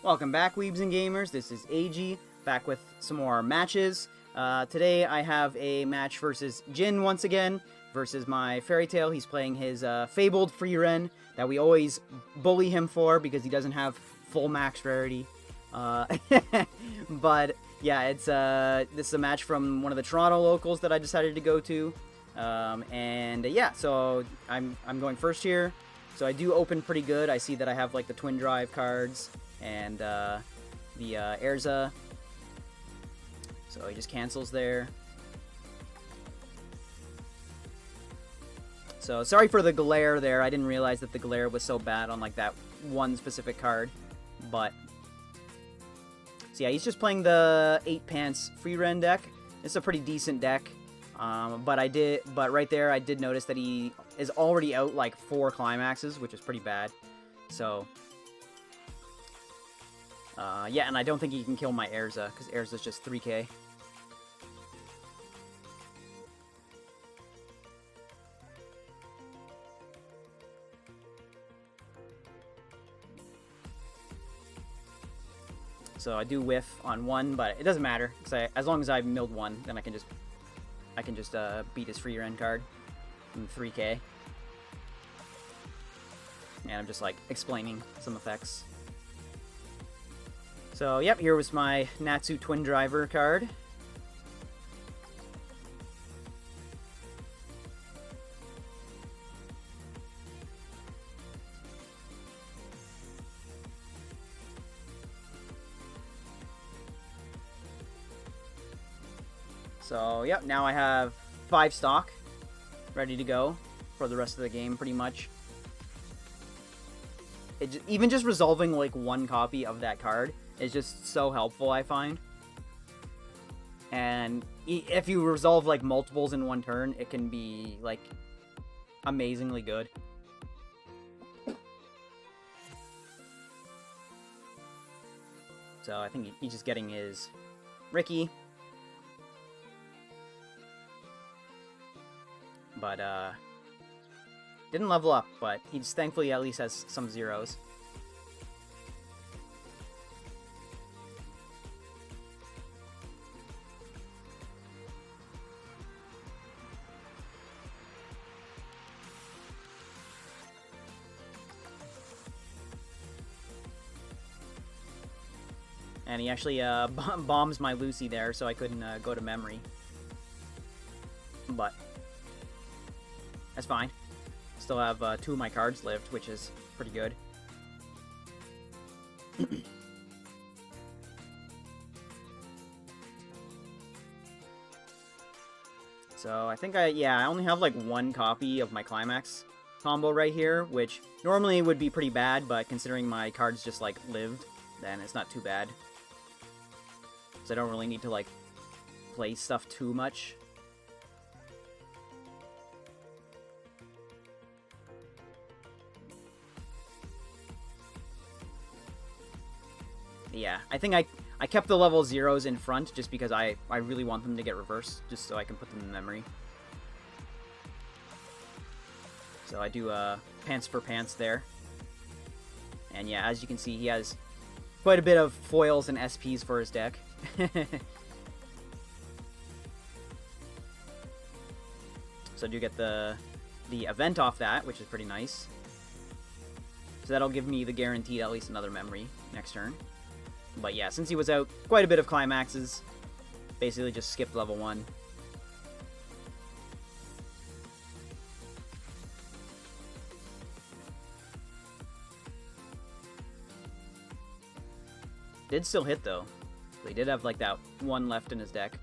Welcome back, Weebs and Gamers. This is Eiji, back with some more matches. Today I have a match versus JiN once again, versus my Fairy Tail. He's playing his fabled Frieren that we always bully him for because he doesn't have full max rarity. But yeah, this is a match from one of the Toronto locals that I decided to go to. Yeah, so I'm going first here. So I do open pretty good. I see that I have like the Twin Drive cards and the Erza. So he just cancels there. So sorry for the glare there. I didn't realize that the glare was so bad on like that one specific card. But so yeah, he's just playing the 8 Pants Frieren deck. It's a pretty decent deck. But right there I did notice that he is already out like 4 climaxes, which is pretty bad. So yeah, and I don't think he can kill my Erza, because Erza's just 3k. So I do whiff on 1, but it doesn't matter, because as long as I milled 1, then I can just beat his Frieren card in 3k. And I'm just like explaining some effects. So, yep, here was my Natsu Twin Driver card. So, yep, now I have 5 stock ready to go for the rest of the game, pretty much. Even just resolving like 1 copy of that card is just so helpful, I find. And if you resolve like multiples in 1 turn, it can be like amazingly good. So I think he's just getting his Ricky. But didn't level up, but he's thankfully at least has some zeros. And he actually bombs my Lucy there, so I couldn't go to memory. But that's fine. Still have 2 of my cards lived, which is pretty good. So I think I only have like 1 copy of my Climax combo right here, which normally would be pretty bad, but considering my cards just like lived, then it's not too bad. So I don't really need to like play stuff too much. Yeah, I think I kept the level 0s in front just because I really want them to get reversed, just so I can put them in memory. So I do Pants for Pants there. And yeah, as you can see, he has quite a bit of foils and SPs for his deck. So I do get the event off that, which is pretty nice. So that'll give me the guaranteed at least another memory next turn. But yeah, since he was out quite a bit of climaxes, basically just skipped level 1. Did still hit though. So he did have like that 1 left in his deck.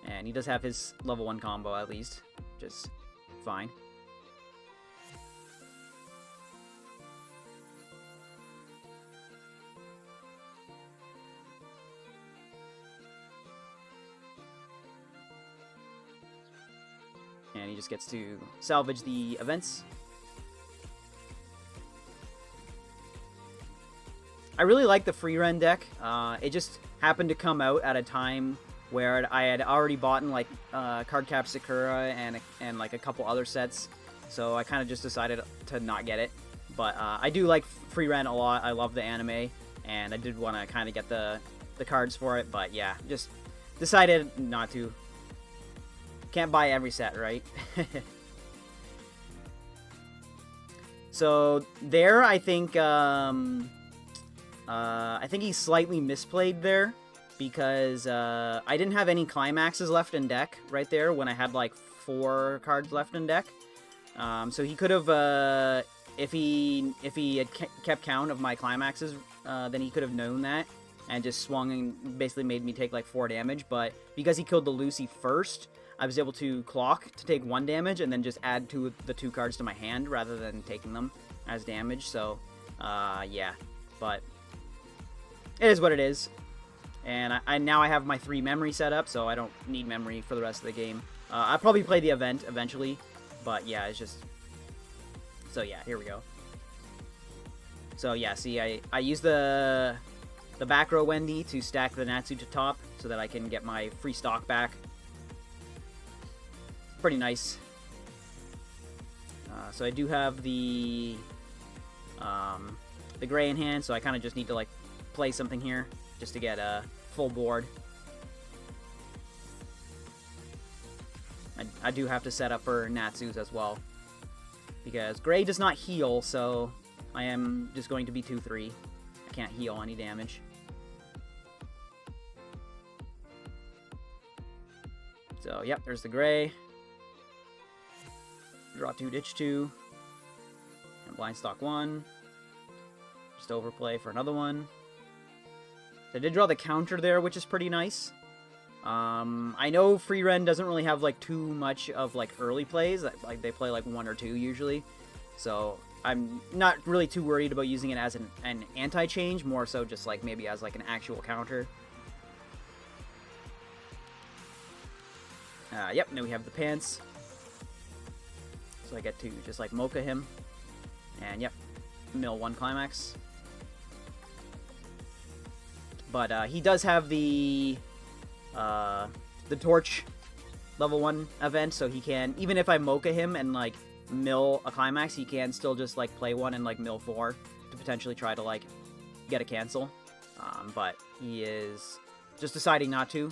And he does have his level 1 combo at least, which is fine. And he just gets to salvage the events. I really like the Frieren deck. It just happened to come out at a time where I had already bought like Cardcap Sakura and like a couple other sets, so I kind of just decided to not get it. But I do like Frieren a lot. I love the anime, and I did want to kind of get the cards for it, but yeah, just decided not to. Can't buy every set, right? So there, I think he slightly misplayed there, because I didn't have any climaxes left in deck right there when I had like 4 cards left in deck. So he could have, if he had kept count of my climaxes, then he could have known that and just swung and basically made me take like 4 damage. But because he killed the Lucy first, I was able to clock to take 1 damage and then just add the 2 cards to my hand rather than taking them as damage. So, yeah, but it is what it is. And now I have my 3 memory set up, so I don't need memory for the rest of the game. I'll probably play the event eventually, but yeah, it's just... So yeah, here we go. So yeah, see, I use the back row Wendy to stack the Natsu to top so that I can get my free stock back. Pretty nice. So I do have the gray in hand, so I kind of just need to like play something here just to get a full board. I do have to set up for Natsus as well, because gray does not heal, so I am just going to be 2-3. I can't heal any damage. So yep, there's the gray. Draw 2, ditch 2, and blind stock 1. Just overplay for another one. So I did draw the counter there, which is pretty nice. I know Frieren doesn't really have like too much of like early plays. Like they play like 1 or 2 usually. So I'm not really too worried about using it as an anti-change, more so just like maybe as like an actual counter. Yep, now we have the pants. So I get to just like mocha him. And yep, mill 1 climax. But he does have the torch level 1 event, so he can, even if I mocha him and like mill a climax, he can still just like play 1 and like mill 4 to potentially try to like get a cancel. But he is just deciding not to.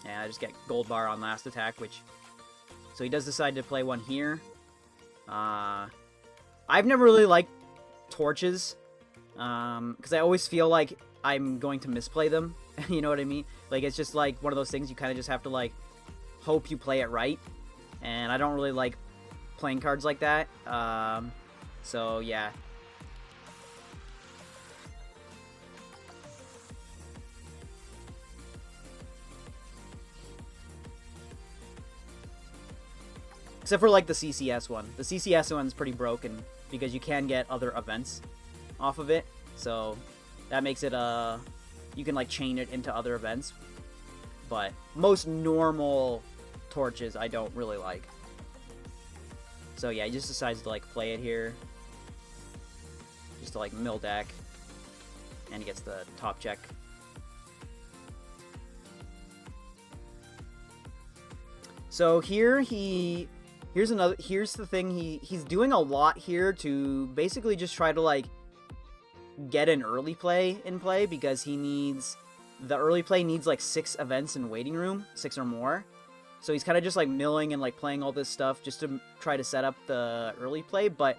And I just get gold bar on last attack, which... So he does decide to play 1 here. I've never really liked torches, because I always feel like I'm going to misplay them. You know what I mean? Like, it's just like one of those things you kind of just have to like hope you play it right. And I don't really like playing cards like that. So yeah. Except for, like, the CCS one. The CCS one's pretty broken, because you can get other events off of it. So, that makes it, you can, like, chain it into other events. But most normal torches I don't really like. So, yeah, he just decides to, like, play it here. Just to, like, mill deck. And he gets the top check. So, here Here's the thing, he's doing a lot here to basically just try to, like, get an early play in play, because the early play needs, like, 6 events in waiting room, 6 or more. So he's kind of just, like, milling and, like, playing all this stuff just to try to set up the early play, but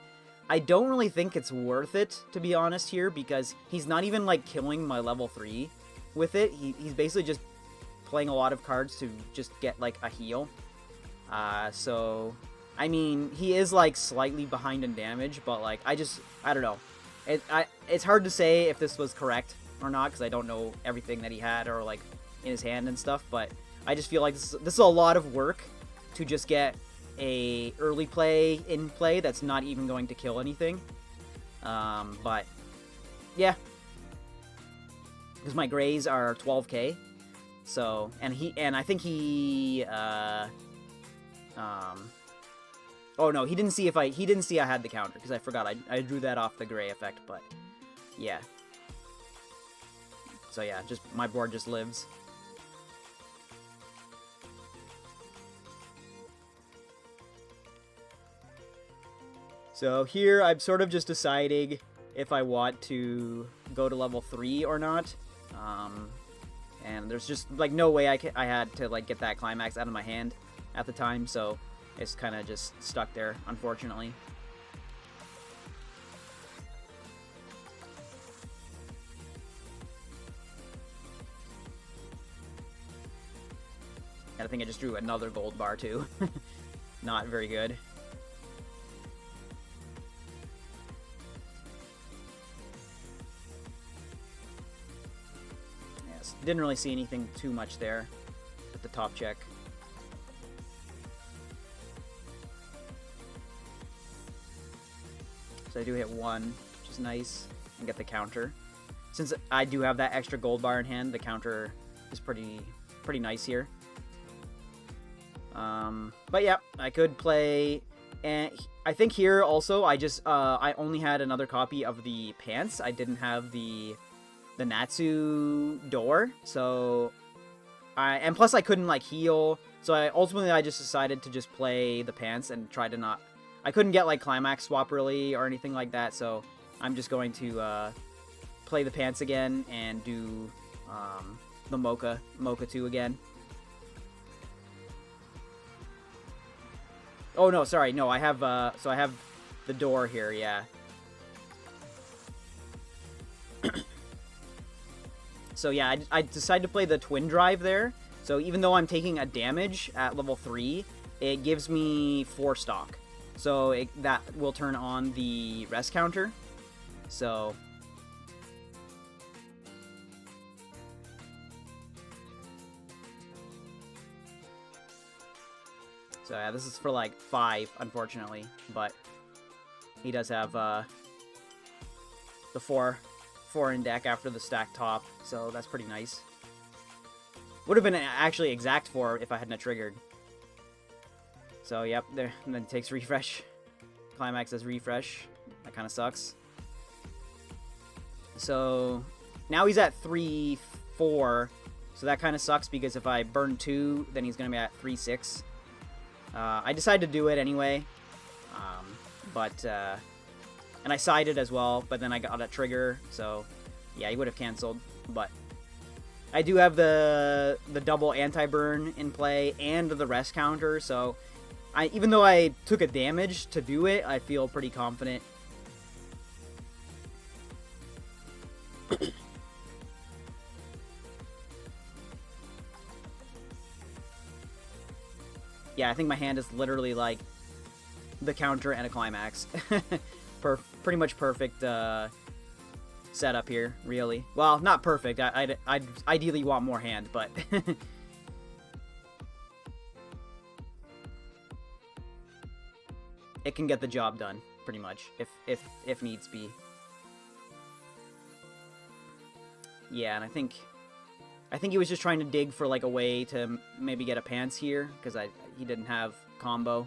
I don't really think it's worth it, to be honest here, because he's not even, like, killing my level 3 with it. He's basically just playing a lot of cards to just get, like, a heal. So, I mean, he is, like, slightly behind in damage, but, like, I don't know. It's hard to say if this was correct or not, because I don't know everything that he had, or, like, in his hand and stuff, but I just feel like this is a lot of work to just get a early play in play that's not even going to kill anything. But, yeah. Because my grays are 12k, so, and I think he, oh no, he didn't see I had the counter, because I forgot, I drew that off the gray effect, but, yeah. So yeah, my board just lives. So here I'm sort of just deciding if I want to go to level 3 or not. And there's just like no way I had to like get that climax out of my hand at the time, so it's kind of just stuck there, unfortunately. And I think I just drew another gold bar too. Not very good. Yes, didn't really see anything too much there with the top check. So I do hit 1, which is nice, and get the counter. Since I do have that extra gold bar in hand, the counter is pretty nice here. But yeah, I could play, and I think here also I only had another copy of the pants. I didn't have the Natsu door, so and plus I couldn't like heal, so I just decided to just play the pants and try to not. I couldn't get like climax swap really or anything like that, so I'm just going to play the pants again and do the Mocha 2 again. Oh no, sorry, no, I have so I have the door here, yeah. So yeah, I decided to play the twin drive there. So even though I'm taking a damage at level 3, it gives me 4 stock. So that will turn on the rest counter. So yeah, this is for like 5, unfortunately, but he does have the 4 in deck after the stack top, so that's pretty nice. Would have been actually exact 4 if I hadn't triggered. So yep, there, and then it takes refresh. Climax as refresh. That kind of sucks. So now he's at 3-4, so that kind of sucks because if I burn 2, then he's gonna be at 3-6. I decided to do it anyway, and I sided as well, but then I got a trigger, so yeah, he would have canceled, but I do have the double anti-burn in play and the rest counter, so even though I took a damage to do it, I feel pretty confident. Yeah, I think my hand is literally like the counter and a climax. Pretty much perfect setup here, really. Well, not perfect. I'd ideally want more hand, but it can get the job done, pretty much, if needs be. Yeah, and I think he was just trying to dig for like a way to maybe get a pants here because he didn't have combo.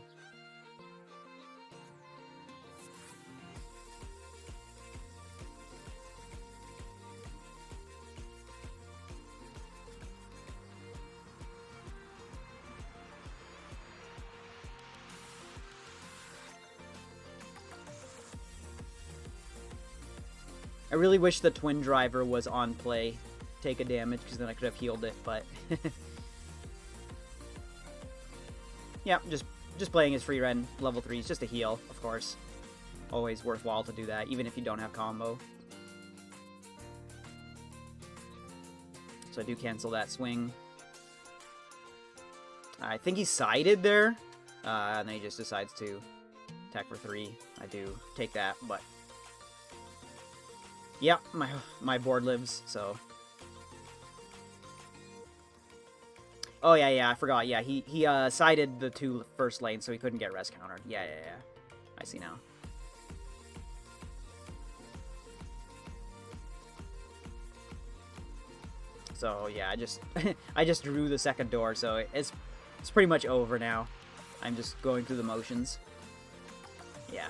I really wish the twin driver was on play. Take a damage, because then I could have healed it, but yeah, just playing as Frieren level 3 is just a heal, of course. Always worthwhile to do that, even if you don't have combo. So I do cancel that swing. I think he sided there, and then he just decides to attack for 3. I do take that, but yeah, my board lives, so. Oh, yeah, I forgot. Yeah, he sided the 2 first lanes, so he couldn't get rest countered. Yeah. I see now. So, yeah, I just drew the second door, so it's pretty much over now. I'm just going through the motions. Yeah.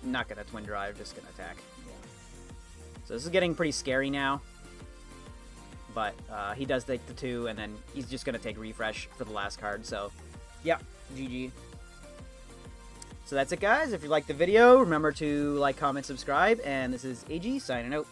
Not gonna twin drive, just gonna attack. Yeah. So this is getting pretty scary now. But he does take the 2, and then he's just going to take refresh for the last card. So, yeah, GG. So that's it, guys. If you liked the video, remember to like, comment, subscribe. And this is Eiji signing out.